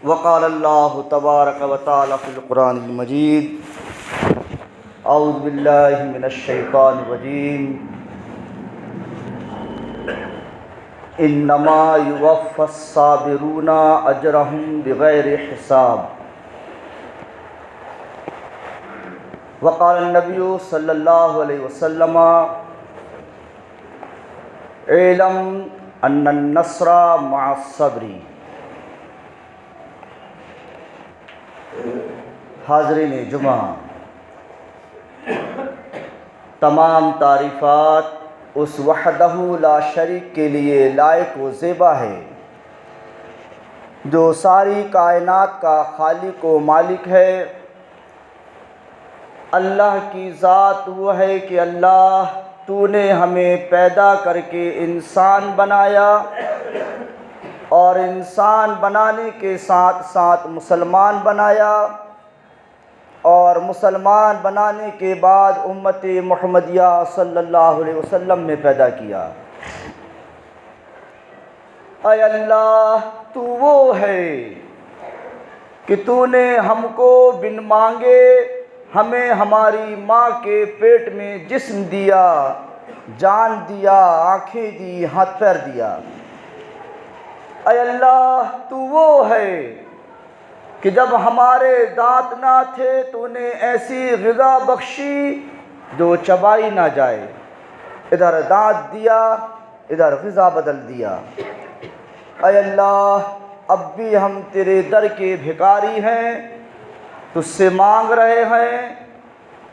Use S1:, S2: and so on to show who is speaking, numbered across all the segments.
S1: वक़ाल अल्लाहु तबारक व तआला फ़िल क़ुरानिल मजीद अऊज़ु बिल्लाहि मिनश शैतानिर रजीम इन्नमा युवफ़्फ़स साबिरूना अजरहुम बिग़ैरि हिसाब। वक़ाल नबिय्यु सल्लल्लाहु अलैहि वसल्लम इलम अन्नन नस्रा मअस सब्री। हाज़रीन जुमा, तमाम तारीफ़ात उस वहदहू ला शरीक के लिए लायक व ज़ेबा है जो सारी कायनात का खालिक व मालिक है। अल्लाह की ज़ात वो है कि अल्लाह तूने हमें पैदा करके इंसान बनाया और इंसान बनाने के साथ साथ मुसलमान बनाया और मुसलमान बनाने के बाद उम्मत मुहम्मदिया सल्लल्लाहु अलैहि वसल्लम में पैदा किया। ऐ अल्लाह, तू वो है कि तूने हमको बिन मांगे हमें हमारी माँ के पेट में जिस्म दिया, जान दिया, आँखें दी, हाथ पैर दिया। ऐ अल्लाह, तू वो है कि जब हमारे दांत ना थे तूने ऐसी ग़िज़ा बख्शी जो चबाई ना जाए। इधर दांत दिया, इधर ग़िज़ा बदल दिया। ऐ अल्लाह, अब भी हम तेरे दर के भिखारी हैं, तुझसे मांग रहे हैं,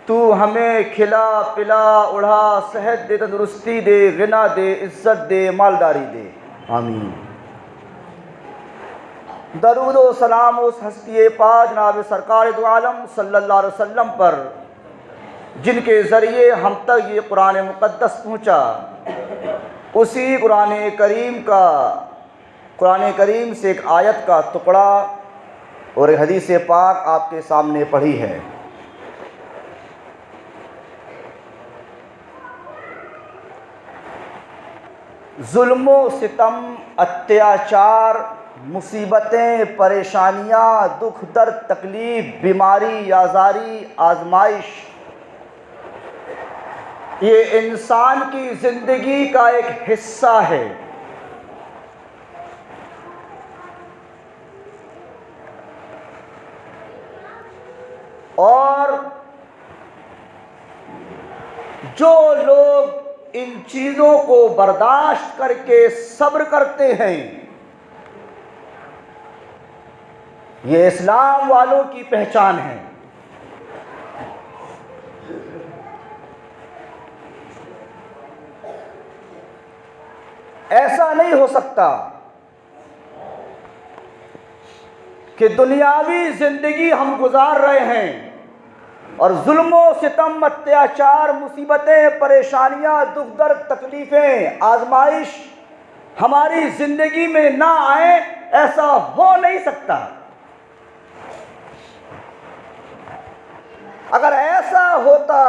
S1: तू हमें खिला पिला, उड़ा, सेहत दे, तंदुरुस्ती दे, गिना दे, इज़्ज़त दे, मालदारी दे। आमीन। दरूद व सलाम उस हस्ती पाक जनाब सरकार दो आलम सल्लल्लाहु अलैहि वसल्लम पर जिनके ज़रिए हम तक ये कुरान मुक़द्दस पहुँचा। उसी कुरान करीम से एक आयत का टुकड़ा और एक हदीस पाक आपके सामने पढ़ी है। जुल्म सितम, अत्याचार, मुसीबतें, परेशानियाँ, दुख दर्द, तकलीफ़, बीमारी, आज़ारी, आजमाइश, ये इंसान की ज़िंदगी का एक हिस्सा है। और जो लोग इन चीज़ों को बर्दाश्त करके सब्र करते हैं, ये इस्लाम वालों की पहचान है। ऐसा नहीं हो सकता कि दुनियावी ज़िंदगी हम गुजार रहे हैं और जुल्म सितम, अत्याचार, मुसीबतें, परेशानियाँ, दुख दर्द, तकलीफ़ें, आजमाइश हमारी ज़िंदगी में ना आए। ऐसा हो नहीं सकता। अगर ऐसा होता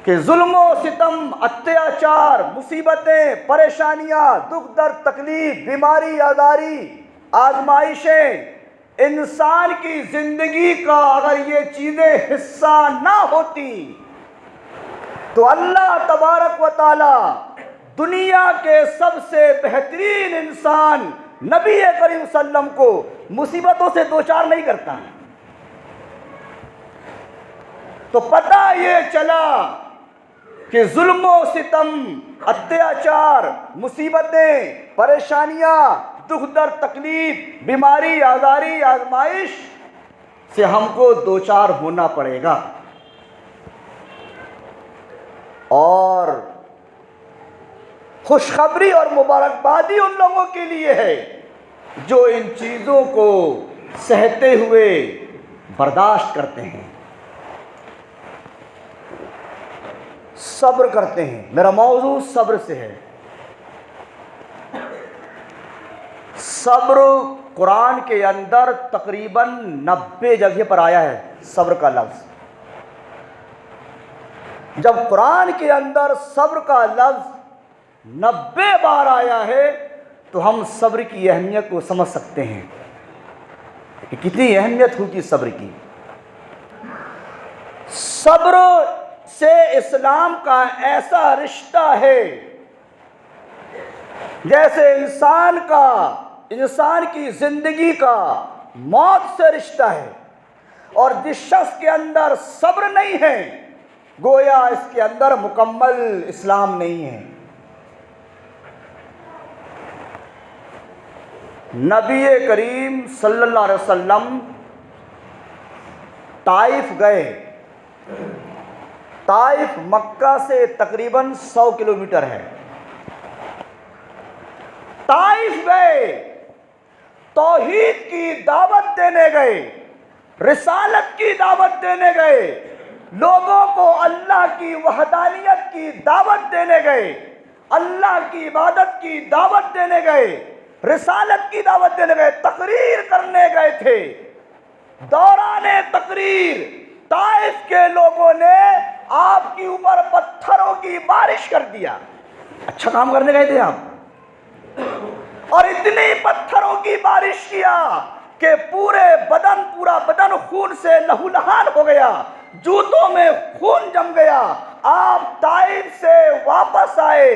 S1: कि जुल्म सितम, अत्याचार, मुसीबतें, परेशानियाँ, दुख दर्द, तकलीफ़, बीमारी, आज़ारी, आजमाइशें इंसान की ज़िंदगी का अगर ये चीज़ें हिस्सा ना होती तो अल्लाह तबारक व तआला दुनिया के सबसे बेहतरीन इंसान नबी करीम सल्लम को मुसीबतों से दो चार नहीं करता। तो पता ये चला कि जुल्म सितम, अत्याचार, मुसीबतें, परेशानियाँ, दुख दर्द, तकलीफ, बीमारी, आज़ारी, आजमाइश से हमको दो चार होना पड़ेगा। और खुशखबरी और मुबारकबादी उन लोगों के लिए है जो इन चीज़ों को सहते हुए बर्दाश्त करते हैं, सब्र करते हैं। मेरा मौजू सब्र से है। सब्र कुरान के अंदर तकरीबन 90 जगह पर आया है सब्र का लफ्ज़। जब कुरान के अंदर सब्र का लफ्ज़ 90 बार आया है तो हम सब्र की अहमियत को समझ सकते हैं कि कितनी अहमियत होगी सब्र की। सब्र से इस्लाम का ऐसा रिश्ता है जैसे इंसान की जिंदगी का मौत से रिश्ता है, और जिस शख्स के अंदर सब्र नहीं है गोया इसके अंदर मुकम्मल इस्लाम नहीं है। नबी करीम सल्लल्लाहु अलैहि वसल्लम ताइफ गए। ताइफ मक्का से तकरीबन 100 किलोमीटर है। ताइफ गए, तौहीद की दावत देने गए, रिसालत की दावत देने गए, लोगों को अल्लाह की वहदानियत की दावत देने गए, अल्लाह की इबादत की दावत देने गए, रिसालत की दावत देने गए, तकरीर करने गए थे। दौराने तकरीर ताइफ के लोगों ने आपके ऊपर पत्थरों की बारिश कर दिया। अच्छा काम करने गए थे आप, और इतनी पत्थरों की बारिश किया कि पूरा बदन खून से लहूलुहान हो गया, जूतों में खून जम गया। आप ताइफ से वापस आए,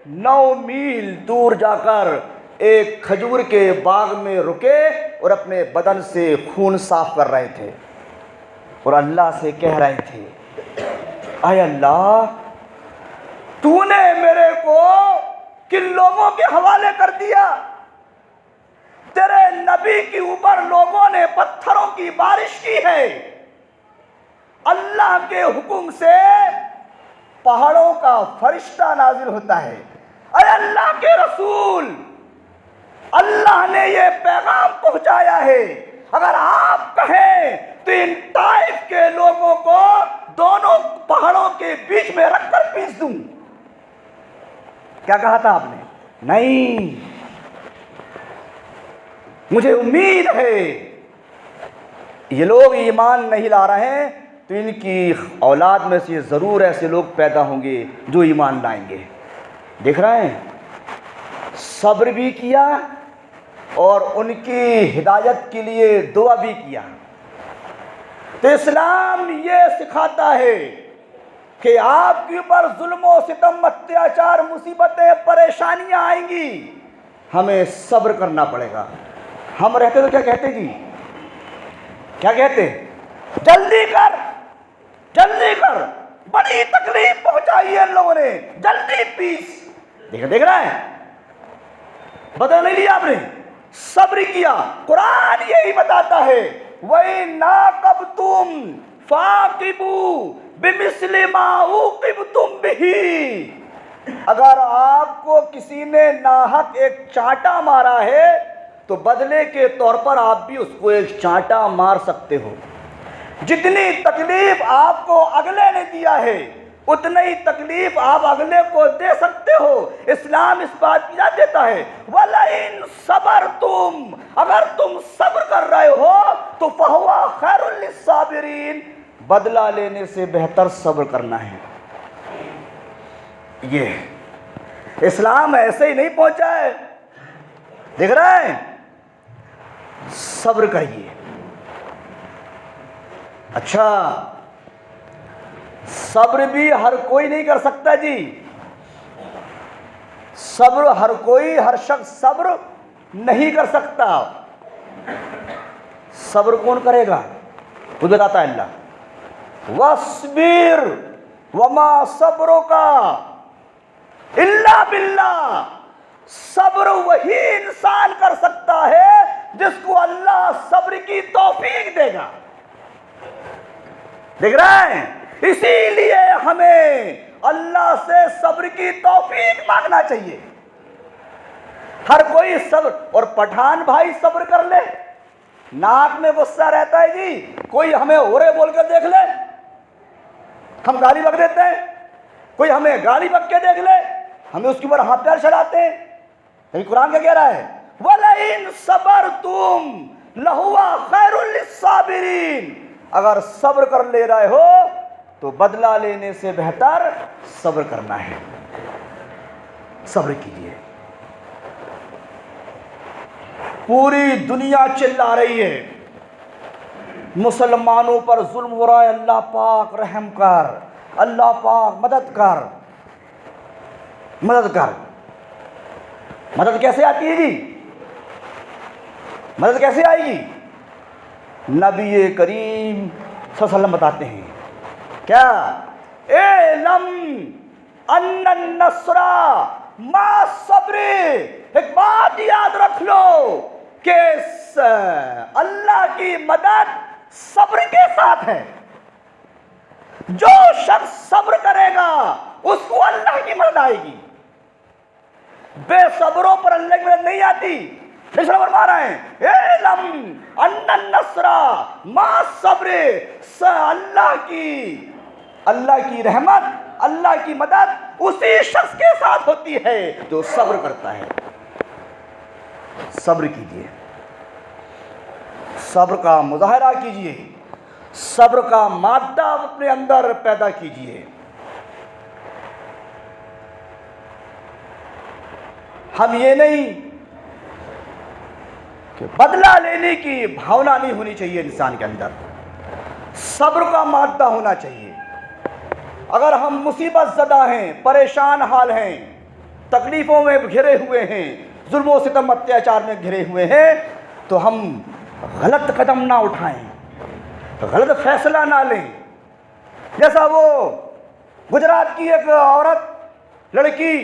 S1: 9 मील दूर जाकर एक खजूर के बाग में रुके और अपने बदन से खून साफ कर रहे थे और अल्लाह से कह रहे थे, आय अल्लाह, तूने मेरे को किन लोगों के हवाले कर दिया? तेरे नबी के ऊपर लोगों ने पत्थरों की बारिश की है। अल्लाह के हुक्म से पहाड़ों का फरिश्ता नाजिल होता है। अरे अल्लाह के रसूल, अल्लाह ने ये पैगाम पहुंचाया है, अगर आप कहें तो इन ताइफ के लोगों को दोनों पहाड़ों के बीच में रखकर पीस दूं। क्या कहा था आपने? नहीं, मुझे उम्मीद है ये लोग ईमान नहीं ला रहे हैं तो इनकी औलाद में से ज़रूर ऐसे लोग पैदा होंगे जो ईमान लाएंगे। देख रहे हैं, सब्र भी किया और उनकी हिदायत के लिए दुआ भी किया। तो इस्लाम ये सिखाता है कि आपके ऊपर जुल्म सितम, अत्याचार, मुसीबतें, परेशानियां आएंगी, हमें सब्र करना पड़ेगा। हम रहते तो क्या कहते जी? क्या कहते? जल्दी कर, जल्दी कर, बड़ी तकलीफ पहुंचाई है इन लोगों ने, जल्दी पीस। देख रहा है, बदल नहीं लिया आपने, सब्र किया। कुरान यही बताता है, वही ना कब तुम फाकिबू बिमिस्लि मा उकिबतुम बिही। अगर आपको किसी ने नाहक एक चांटा मारा है तो बदले के तौर पर आप भी उसको एक चांटा मार सकते हो। जितनी तकलीफ आपको अगले ने दिया है उतनी ही तकलीफ आप अगले को दे सकते हो। इस्लाम इस बात की याद देता है, वलइन सबर तुम, अगर तुम सब्र कर रहे हो तो फहुवा खैरुल लिस्साबिरीन, बदला लेने से बेहतर सब्र करना है। ये इस्लाम ऐसे ही नहीं पहुंचा है, देख रहे हैं, सब्र करिए। अच्छा, सब्र भी हर कोई नहीं कर सकता जी। सब्र हर कोई, हर शख्स सब्र नहीं कर सकता। सब्र कौन करेगा? खुद बताता है अल्लाह, वस्बिर वमा सब्रुका इल्ला बिल्लाह। सब्र वही इंसान कर सकता है जिसको अल्लाह सब्र की तौफीक देगा। देख रहे हैं, इसीलिए हमें अल्लाह से सब्र की तौफीक मांगना चाहिए। हर कोई सब्र, और पठान भाई सब्र कर ले, नाक में गुस्सा रहता है जी, कोई हमें ओरे बोलकर देख ले, हम गाली बक देते हैं। कोई हमें गाली बक के देख ले, हमें उसके ऊपर हाथ पैर चढ़ाते हैं। लेकिन कुरान क्या कह रहा है? वलइन सबरतुम लहुवा खैरुल लिस्साबिरीन। अगर सब्र कर ले रहे हो तो बदला लेने से बेहतर सब्र करना है। सब्र कीजिए। पूरी दुनिया चिल्ला रही है, मुसलमानों पर जुल्म हो रहा है, अल्लाह पाक रहम कर, अल्लाह पाक मदद कर, मदद कर। मदद कैसे आती है जी? मदद कैसे आएगी? नबी करीम सल्लल्लाहु अलैहि वसल्लम बताते हैं क्या? एलम अन्नन नस्रा मा सब्र। एक बात याद रख लो कि अल्लाह की मदद सब्र के साथ है। जो शख्स सब्र करेगा उसको अल्लाह की मदद आएगी। बेसब्रों पर अल्लाह की मदद नहीं आती। फरमा रहे हैं एलम अन्नन नस्रा मा सब्र। अल्लाह की रहमत, अल्लाह की मदद उसी शख्स के साथ होती है जो सब्र करता है। सब्र कीजिए, सब्र का मुजाहरा कीजिए, सब्र का मादा अपने अंदर पैदा कीजिए। हम ये नहीं कि बदला लेने की भावना नहीं होनी चाहिए इंसान के अंदर, सब्र का मादा होना चाहिए। अगर हम मुसीबत ज़दा हैं, परेशान हाल हैं, तकलीफ़ों में घिरे हुए हैं, जुल्म सितम अत्याचार में घिरे हुए हैं, तो हम गलत कदम ना उठाएं, गलत फैसला ना लें। जैसा वो गुजरात की एक औरत लड़की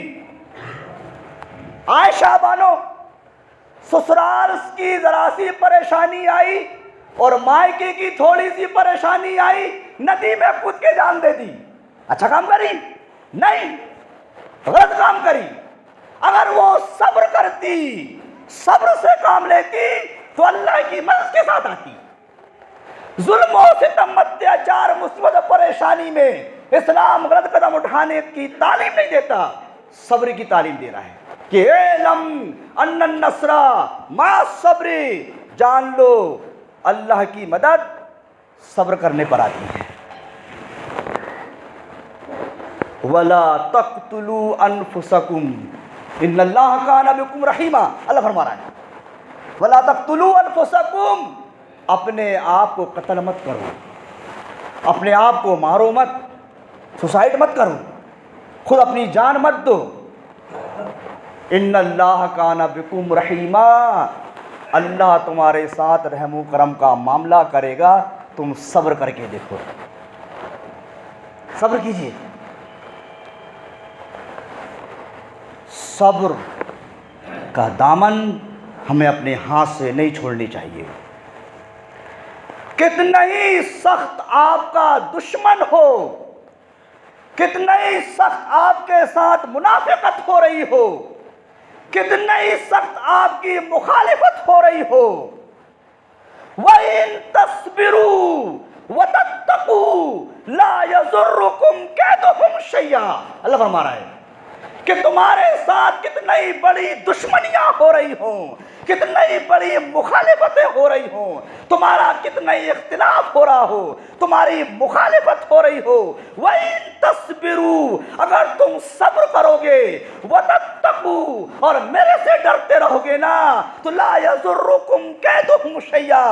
S1: आयशा बानो, ससुराल की जरा सी परेशानी आई और मायके की थोड़ी सी परेशानी आई, नदी में कूद के जान दे दी। अच्छा काम करी? नहीं, गलत काम करी। अगर वो सब्र करती, सब्र से काम लेती तो अल्लाह की मदद के साथ आती। जुल्म सितम अत्याचार मुसीबत परेशानी में इस्लाम गलत कदम उठाने की तालीम नहीं देता, सब्र की तालीम दे रहा है कि एलम अन्नन नस्रा मा सब्र। जान लो अल्लाह की मदद सब्र करने पर आती है। वला तक़्तुलू अनफुसकुम इन्नल्लाह काना बिकुम रहीमा। अल्लाह फरमा रहा है वला तक़्तुलू अनफुसकुम, अपने आप को कत्ल मत करो, अपने आप को मारो मत, सुसाइड मत करो, खुद अपनी जान मत दो। इन्नल्लाह काना बिकुम रहीमा, अल्लाह तुम्हारे साथ रहम करम का मामला करेगा, तुम सब्र करके देखो। सब्र कीजिए। सब्र का दामन हमें अपने हाथ से नहीं छोड़नी चाहिए। कितना ही सख्त आपका दुश्मन हो, कितना ही सख्त आपके साथ मुनाफिकत हो रही हो, कितना ही सख्त आपकी मुखालिफत हो रही हो, वइन तस्बिरू व तत्तकू ला यज़ुर्रुकुम कैदुहुम शैया। अल्लाह फरमा रहा है कि तुम्हारे साथ कितनी ही बड़ी दुश्मनियां हो रही हो, कितनी ही बड़ी मुखालिफतें हो रही हो, तुम्हारा कितना ही इख्तिलाफ हो रहा हो, तुम्हारी मुखालिफत हो रही हो, वइन तस्बिरू, अगर तुम सब्र करोगे, व तत्तकू, और मेरे से डरते रहोगे ना, तो ला यज़ुर्रुकुम कैदुहुम शैया,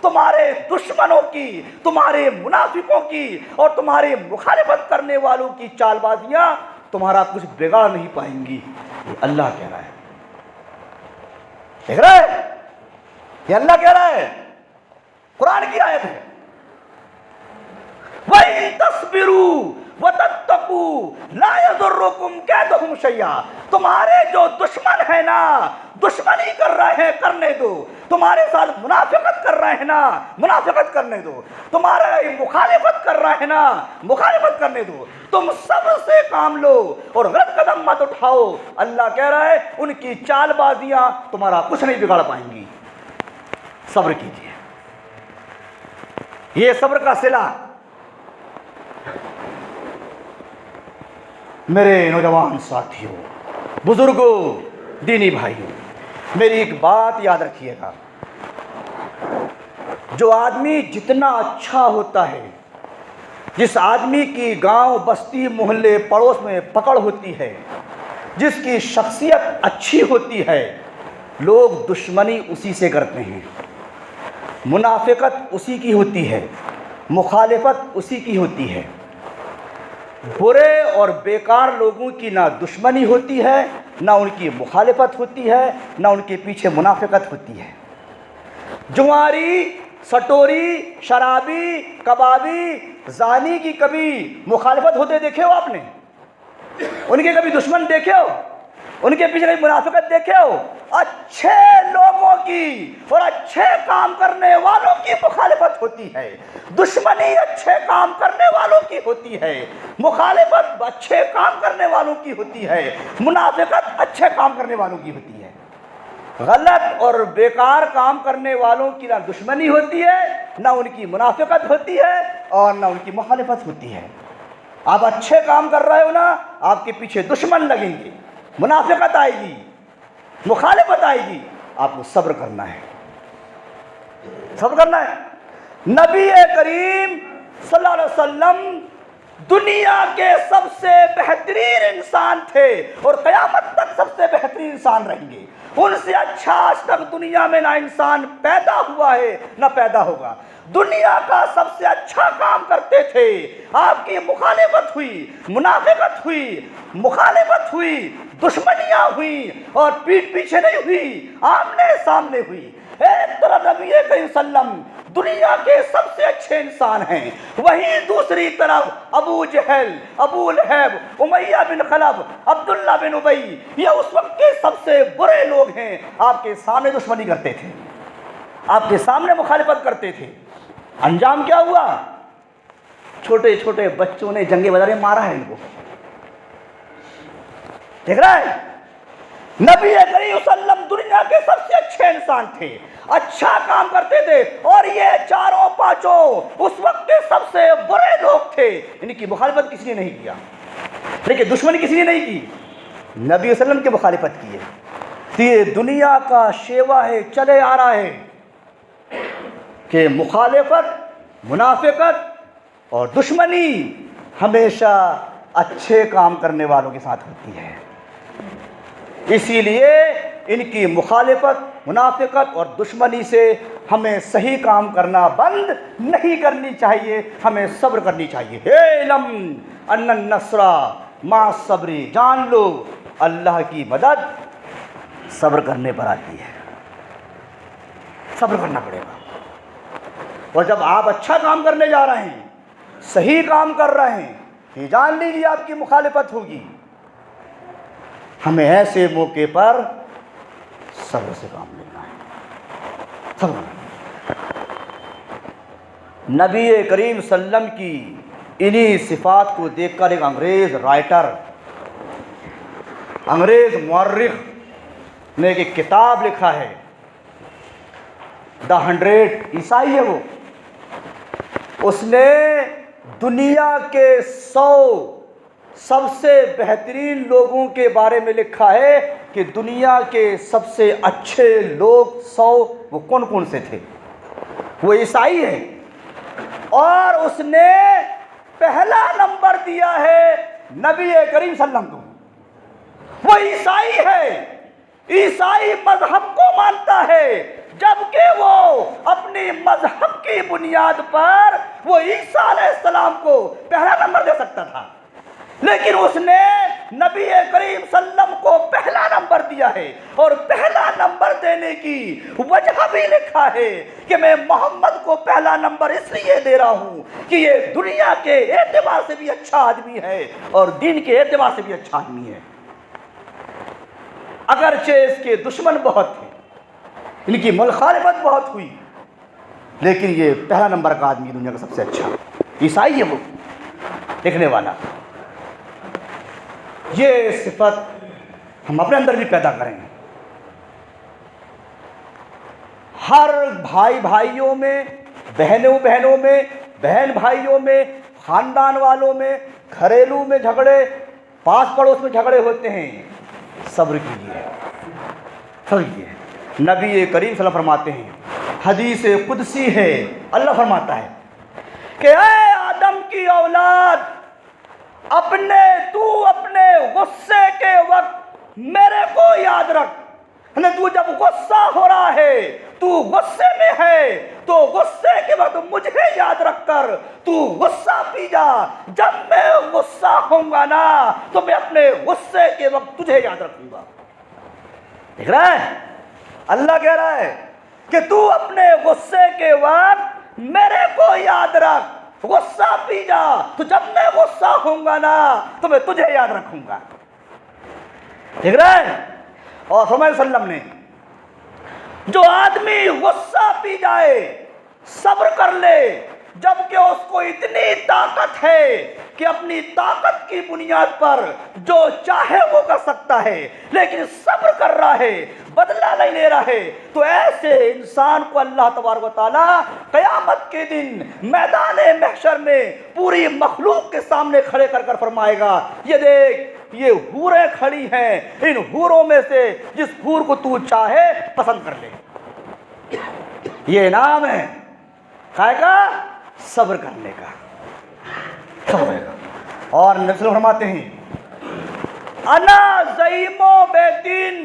S1: तुम्हारे दुश्मनों की, तुम्हारे मुनाफिकों की और तुम्हारे मुखालिफत करने वालों की चालबाजियां तुम्हारा कुछ बिगाड़ नहीं पाएंगी। ये अल्लाह कह रहा है। देख रहे हैं, ये अल्लाह कह रहा है, कुरान की आयत है। वही तस्बिरू व तत्तकू ला यज़ुर्रुकुम कैदुहुम शैया, तुम्हारे जो दुश्मन है ना, दुश्मनी कर रहे हैं, करने दो। तुम्हारे साथ मुनाफिकत कर रहे हैं ना, मुनाफिकत करने दो। तुम्हारे मुखालिफत कर रहे हैं ना, मुखालिफत करने दो। तुम सब्र से काम लो और गलत कदम मत उठाओ। अल्लाह कह रहा है उनकी चालबाजियां तुम्हारा कुछ नहीं बिगाड़ पाएंगी। सब्र कीजिए। ये सब्र का सिला। मेरे नौजवान साथियों, बुजुर्गों, दीनी भाइयों, मेरी एक बात याद रखिएगा, जो आदमी जितना अच्छा होता है, जिस आदमी की गांव, बस्ती, मोहल्ले, पड़ोस में पकड़ होती है, जिसकी शख्सियत अच्छी होती है, लोग दुश्मनी उसी से करते हैं, मुनाफिकत उसी की होती है, मुखालिफत उसी की होती है। बुरे और बेकार लोगों की ना दुश्मनी होती है, ना उनकी मुखालिफत होती है, ना उनके पीछे मुनाफिकत होती है। जुआरी, सटोरी, शराबी, कबाबी, जानी की कभी मुखालिफत होते देखे हो आपने? उनके कभी दुश्मन देखे हो? उनके पीछे कभी मुनाफिकत देखे हो? अच्छे लोगों की और अच्छे काम करने वालों की मुखालिफत होती है। दुश्मनी अच्छे काम करने वालों की होती है, मुखालिफत अच्छे काम करने वालों की होती है, मुनाफिकत अच्छे काम करने वालों की होती है। गलत और बेकार काम करने वालों की ना दुश्मनी होती है, ना उनकी मुनाफिकत होती है और ना उनकी मुखालिफत होती है। आप अच्छे काम कर रहे हो ना, आपके पीछे दुश्मन लगेंगे, मुनाफिकत आएगी, मुखालिफत आएगी, आपको सब्र करना है, सब्र करना है। नबी करीम सल्लल्लाहु अलैहि वसल्लम दुनिया के सबसे बेहतरीन इंसान थे और क़यामत तक सबसे बेहतरीन इंसान रहेंगे। उनसे अच्छा आज तक दुनिया में ना इंसान पैदा हुआ है ना पैदा होगा। दुनिया का सबसे अच्छा काम करते थे। आपकी मुखालिफत हुई, मुनाफिकत हुई, मुखालिफत हुई, दुश्मनियां हुई और पीठ पीछे नहीं हुई, आमने सामने हुई। एक तरफ नबी करीम सल्लम दुनिया के सबसे अच्छे इंसान हैं, वहीं दूसरी तरफ अबू जहल, अबू लहब, उमैया बिन खलब, अब्दुल्ला बिन उबई, ये उस वक्त के सबसे बुरे लोग हैं। आपके सामने दुश्मनी करते थे, आपके सामने मुखालिफत करते थे। अंजाम क्या हुआ? छोटे छोटे बच्चों ने जंगे बदर में मारा है इनको, देख रहा है? नबी करीम सल्लम दुनिया के सबसे अच्छे इंसान थे, अच्छा काम करते थे और ये चारों पांचों उस वक्त के सबसे बुरे लोग थे। इनकी मुखालिफत किसी ने नहीं किया, लेकिन दुश्मनी किसी ने नहीं की, नबी वसल्लम की मुखालिफत की है। तो ये दुनिया का शेवा है, चले आ रहा है कि मुखालिफत, मुनाफिकत और दुश्मनी हमेशा अच्छे काम करने वालों के साथ होती है। इसीलिए इनकी मुखालिफत, मुनाफिकत और दुश्मनी से हमें सही काम करना बंद नहीं करनी चाहिए, हमें सब्र करनी चाहिए। हे लम अन्नन नस्रा मा सब्री, जान लो अल्लाह की मदद सब्र करने पर आती है, सब्र करना पड़ेगा। और जब आप अच्छा काम करने जा रहे हैं, सही काम कर रहे हैं, ये जान लीजिए आपकी मुखालिफत होगी। हमें ऐसे मौके पर सब्र से काम लेना है, सब्र। नबी करीम सल्लम की इन्हीं सिफात को देखकर एक अंग्रेज़ राइटर, अंग्रेज़ मुअर्रिख ने एक किताब लिखा है, द 100, ईसाई है वो। उसने दुनिया के 100 सबसे बेहतरीन लोगों के बारे में लिखा है कि दुनिया के सबसे अच्छे लोग 100 वो कौन कौन से थे। वो ईसाई है और उसने पहला नंबर दिया है नबी करीम सल्लल्लाहु अलैहि वसल्लम को। वो ईसाई है, ईसाई मजहब को मानता है, जबकि वो अपनी मजहब की बुनियाद पर वो ईसा अलैहिस्सलाम को पहला नंबर दे सकता था, लेकिन उसने नबी करीम सल्लम को पहला नंबर दिया है। और पहला नंबर देने की वजह भी लिखा है कि मैं मोहम्मद को पहला नंबर इसलिए दे रहा हूं कि ये दुनिया के एतबार से भी अच्छा आदमी है और दीन के एतबार से भी अच्छा आदमी है। अगरचे इसके दुश्मन बहुत थे, इनकी मुखालिफत बहुत हुई, लेकिन ये पहला नंबर का आदमी दुनिया का सबसे अच्छा ईसाई है वो, लिखने वाला। ये सिफत हम अपने अंदर भी पैदा करें। हर भाई भाइयों में, बहनों बहनों में, बहन भाइयों में, खानदान वालों में, घरेलू में झगड़े, पास पड़ोस में झगड़े होते हैं, सब्र कीजिए, सब्र कीजिए। नबी करीम सल्लल्लाहु फरमाते हैं, हदीस कुदसी है, अल्लाह फरमाता है कि ऐ आदम की औलाद, तू अपने गुस्से के वक्त मेरे को याद रख, नहीं, तू जब गुस्सा हो रहा है, तू गुस्से में है, तो गुस्से के वक्त मुझे याद रखकर तू गुस्सा पी जा। जब मैं गुस्सा होऊंगा ना तो मैं अपने गुस्से के वक्त तुझे याद रखूंगा। देख रहा है, अल्लाह कह रहा है कि तू अपने गुस्से के वक्त मेरे को याद रख, गुस्सा पी जा, तो जब मैं गुस्सा होऊंगा ना तो मैं तुझे याद रखूंगा। देख रहा है। और फरमाया सल्लम ने, जो आदमी गुस्सा पी जाए, सब्र कर ले, जबकि उसको इतनी ताकत है कि अपनी ताकत की बुनियाद पर जो चाहे वो कर सकता है, लेकिन सब्र कर रहा है, बदला नहीं ले रहा है, तो ऐसे इंसान को अल्लाह तबारक व तआला क़यामत के दिन मैदान महशर में पूरी मखलूक के सामने खड़े कर कर फरमाएगा, ये देख, ये हूरें खड़ी हैं, इन हूरों में से जिस हूर को तू चाहे पसंद कर ले। ये नाम है काय का? सब्र करने का, सब्र का। और नबी फरमाते हैं, अना ज़ईमो बेतिन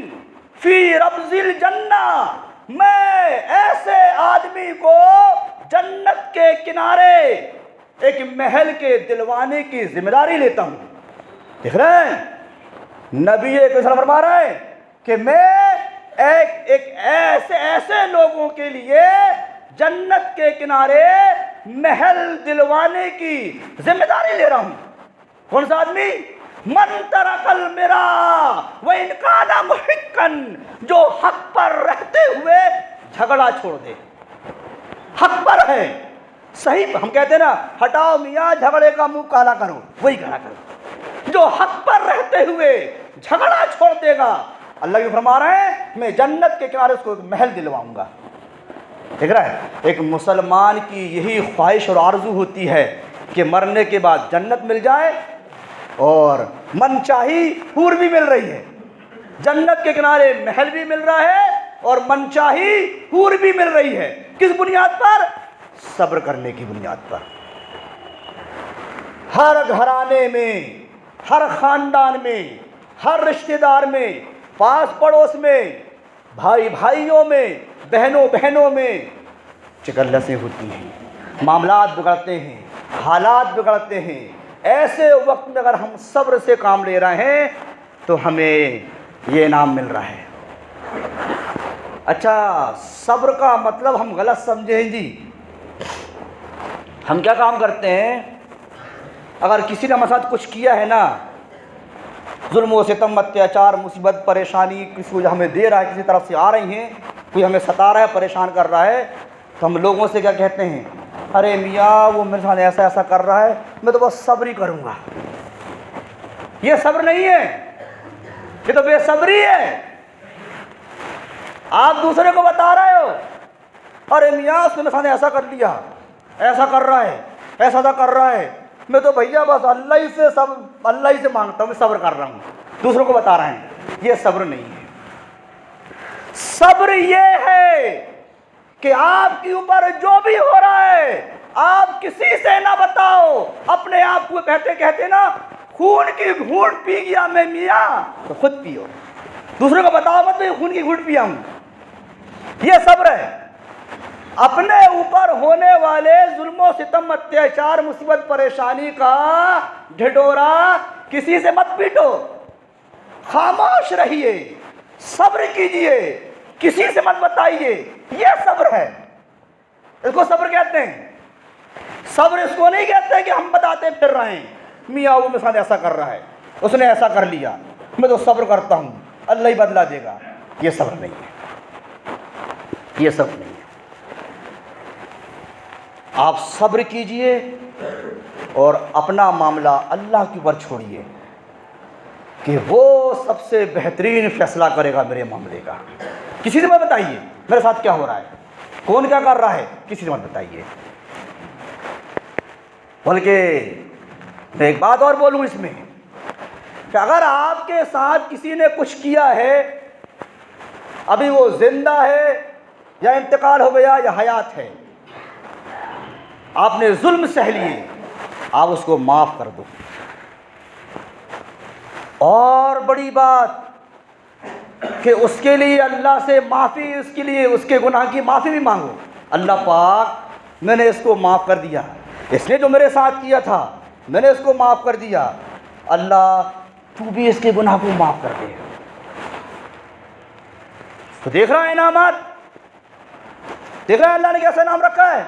S1: फी रब्ज़िल जन्ना, मैं ऐसे आदमी को जन्नत के किनारे एक महल के दिलवाने की जिम्मेदारी लेता हूँ। देख रहे हैं, नबी फरमा रहा है कि मैं एक ऐसे लोगों के लिए जन्नत के किनारे महल दिलवाने की जिम्मेदारी ले रहा हूं। कौन सा आदमी? मन तरकल मेरा व इनकाना मुहिक्कन, जो हक पर रहते हुए झगड़ा छोड़ दे। हक पर है, सही, हम कहते हैं ना, हटाओ मियाँ झगड़े का मुंह काला करो, वही काला करो। जो हक पर रहते हुए झगड़ा छोड़ देगा, अल्लाह भी फरमा रहे हैं, मैं जन्नत के किनारे उसको महल दिलवाऊंगा। देख रहा है, एक मुसलमान की यही ख्वाहिश और आरजू होती है कि मरने के बाद जन्नत मिल जाए और मनचाही हूर भी मिल रही है, जन्नत के किनारे महल भी मिल रहा है और मनचाही हूर भी मिल रही है। किस बुनियाद पर? सब्र करने की बुनियाद पर। हर घराने में, हर खानदान में, हर रिश्तेदार में, पास पड़ोस में, भाई भाइयों में, बहनों बहनों में चिकल्लसें होती हैं, मामलात बिगड़ते हैं, हालात बिगड़ते हैं। ऐसे वक्त में अगर हम सब्र से काम ले रहे हैं तो हमें ये इनाम मिल रहा है। अच्छा, सब्र का मतलब हम गलत समझें जी। हम क्या काम करते हैं, अगर किसी ने हमारे साथ कुछ किया है ना, जुल्म सितम अत्याचार मुसीबत परेशानी किसी हमें दे रहा है, किसी तरफ से आ रही हैं, कोई हमें सता रहा है, परेशान कर रहा है, तो हम लोगों से क्या कहते हैं, अरे मियाँ वो मेरे साथ ऐसा ऐसा कर रहा है, मैं तो बस सब्र ही करूँगा। ये सब्र नहीं है, ये तो बेसब्री है। आप दूसरे को बता रहे हो, अरे मियाँ उसने मेरे साथ ऐसा कर लिया, ऐसा कर रहा है, ऐसा कर रहा है, मैं तो भैया बस अल्लाह ही से मांगता हूँ, मैं सब्र कर रहा हूँ। दूसरों को बता रहे हैं, ये सब्र नहीं है। सब्र ये है कि आपके ऊपर जो भी हो रहा है आप किसी से ना बताओ, अपने आप को कहते कहते ना, खून की घूंट पी गया मैं मियाँ, तो खुद पियो, दूसरों को बताओ मत मैं खून की घूंट पिया हूँ। ये सब्र है। अपने ऊपर होने वाले जुल्मों सितम अत्याचार मुसीबत परेशानी का ढिढोरा किसी से मत पीटो, खामोश रहिए, सब्र कीजिए, किसी से मत बताइए। ये सब्र है, इसको सब्र कहते हैं। सब्र इसको नहीं कहते कि हम बताते फिर रहे हैं, मियाँ वो मेरे साथ ऐसा कर रहा है, उसने ऐसा कर लिया, मैं तो सब्र करता हूँ, अल्लाह ही बदला देगा। ये सब्र नहीं है, ये सब्र नहीं है। आप सब्र कीजिए और अपना मामला अल्लाह के ऊपर छोड़िए कि वो सबसे बेहतरीन फैसला करेगा मेरे मामले का। किसी से मत बताइए मेरे साथ क्या हो रहा है, कौन क्या कर रहा है, किसी से मत बताइए। बल्कि मैं एक बात और बोलूँ इसमें कि अगर आपके साथ किसी ने कुछ किया है, अभी वो जिंदा है या इंतकाल हो गया या हयात है, आपने जुल्म सह लिए, आप उसको माफ़ कर दो। और बड़ी बात, कि उसके लिए अल्लाह से माफ़ी, उसके लिए उसके गुनाह की माफ़ी भी मांगो। अल्लाह पाक मैंने इसको माफ़ कर दिया, इसने जो मेरे साथ किया था मैंने इसको माफ़ कर दिया, अल्लाह तू भी इसके गुनाह को माफ़ कर दे। तो देख रहा है इनामत, देख रहा है अल्लाह ने कैसा नाम रखा है।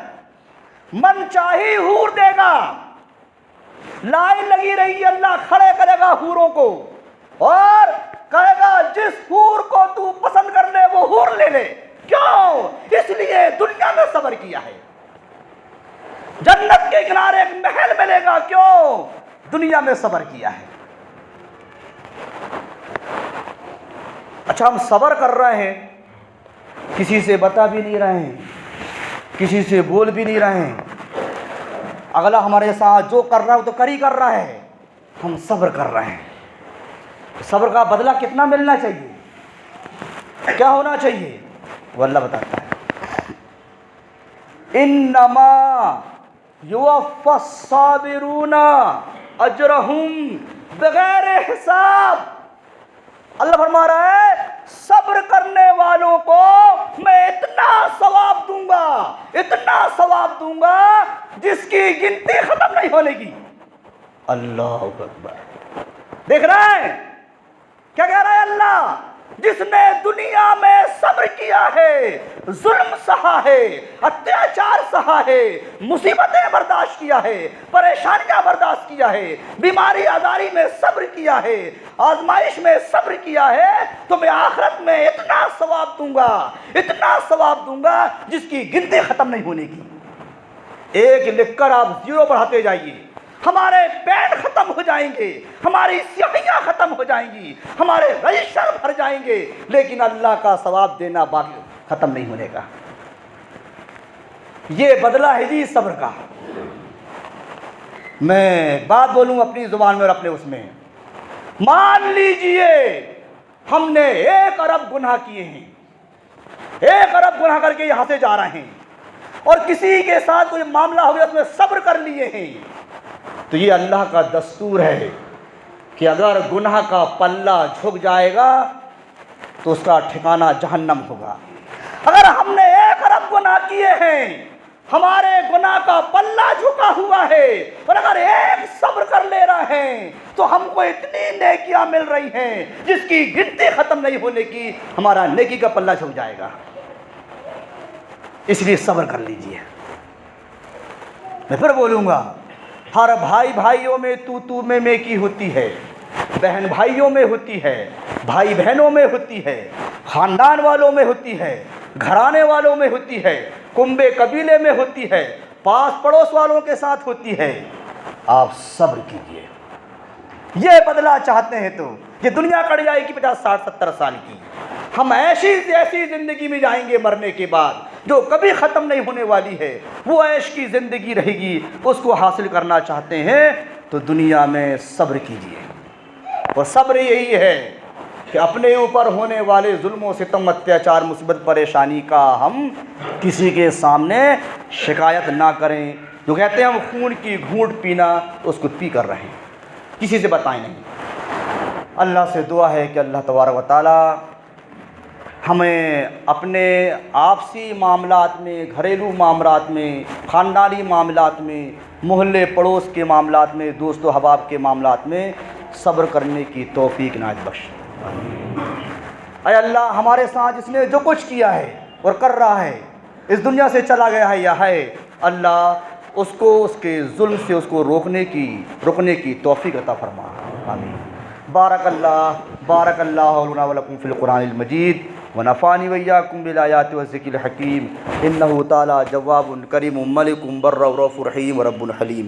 S1: मन चाही हूर देगा, लाइन लगी रहेगी, अल्लाह खड़े करेगा हूरों को और कहेगा जिस हूर को तू पसंद कर ले वो हूर ले ले। क्यों? इसलिए दुनिया में सब्र किया है। जन्नत के किनारे एक महल मिलेगा, क्यों? दुनिया में सब्र किया है। अच्छा, हम सब्र कर रहे हैं, किसी से बता भी नहीं रहे हैं, किसी से बोल भी नहीं रहे हैं, अगला हमारे साथ जो कर रहा है वो तो कर ही कर रहा है, हम सब्र कर रहे हैं। सब्र का बदला कितना मिलना चाहिए, क्या होना चाहिए, वो अल्लाह बताता है। इन्नमा युवफ़्फ़ास्साबिरूना अजरहुम बगैर हिसाब। अल्लाह फरमा रहा है सब्र करने वालों को मैं इतना सवाब दूंगा, इतना सवाब दूंगा जिसकी गिनती खत्म नहीं होने की। अल्लाह अकबर। देख रहे हैं क्या कह रहा है अल्लाह? जिसने दुनिया में सब्र किया है, जुल्म सहा है, अत्याचार सहा है, मुसीबतें बर्दाश्त किया है, परेशानियां बर्दाश्त किया है, बीमारी आजारी में सब्र किया है, आजमाइश में सब्र किया है, तो मैं आखिरत में इतना सवाब दूंगा, इतना सवाब दूंगा जिसकी गिनती खत्म नहीं होने की। एक लिखकर आप जीरो बढ़ाते जाइए, हमारे पेन खत्म हो जाएंगे, हमारी स्याहियां खत्म हो जाएंगी, हमारे रजिस्टर भर जाएंगे, लेकिन अल्लाह का सवाब देना बाकी खत्म नहीं होने का। ये बदला है जी सब्र का। मैं बात बोलूं अपनी जुबान में और अपने उसमें। मान लीजिए हमने 1 अरब गुनाह किए हैं, 1 अरब गुनाह करके यहां से जा रहे हैं और किसी के साथ कोई मामला हो गया उसमें सब्र कर लिए हैं, तो ये अल्लाह का दस्तूर है कि अगर गुनाह का पल्ला झुक जाएगा तो उसका ठिकाना जहन्नम होगा। अगर हमने 1 अरब गुनाह किए हैं, हमारे गुनाह का पल्ला झुका हुआ है, और अगर एक सब्र कर ले रहे हैं तो हमको इतनी नेकियां मिल रही हैं जिसकी गिनती खत्म नहीं होने की, हमारा नेकी का पल्ला झुक जाएगा। इसलिए सब्र कर लीजिए। मैं फिर बोलूंगा, हर भाई भाइयों में तू में मैं की होती है, बहन भाइयों में होती है, भाई बहनों में होती है, खानदान वालों में होती है, घराने वालों में होती है, कुंबे कबीले में होती है, पास पड़ोस वालों के साथ होती है। आप सब्र कीजिए। ये बदला चाहते हैं तो ये दुनिया कट जाएगी 50, 60, 70 साल की, हम ऐसी ज़िंदगी में जाएंगे मरने के बाद जो कभी ख़त्म नहीं होने वाली है, वो ऐश की ज़िंदगी रहेगी। उसको हासिल करना चाहते हैं तो दुनिया में सब्र कीजिए। और सब्र यही है कि अपने ऊपर होने वाले जुल्म सितम, अत्याचार, मुसीबत, परेशानी का हम किसी के सामने शिकायत ना करें। जो कहते हैं हम खून की घूंट पीना, तो उसको पी कर रहे हैं, किसी से बताएं नहीं। अल्लाह से दुआ है कि अल्लाह तबारक व तआला हमें अपने आपसी मामलात में, घरेलू मामलात में, ख़ानदानी मामलात में, मोहल्ले पड़ोस के मामलात में, दोस्तों हबाब के मामलात में सब्र करने की तौफीक इनायत बख्श। ऐ अल्लाह, हमारे साथ जिसने जो कुछ किया है और कर रहा है, इस दुनिया से चला गया है या है, अल्लाह उसको उसके जुल्म से उसको रोकने की तौफीक अता फरमा। आमीन। बारकल्लाहु लना व लकुम फ़िल क़ुरानिल मजीद व नफ़ानी व इय्याकुम बिल आयाति व ज़िक्रिल हकीम। इन्नहु तआला जव्वाबुन करीमुम मलिकुम बर्रुर रऊफ़ुर रहीम व रब्बुल हलीम।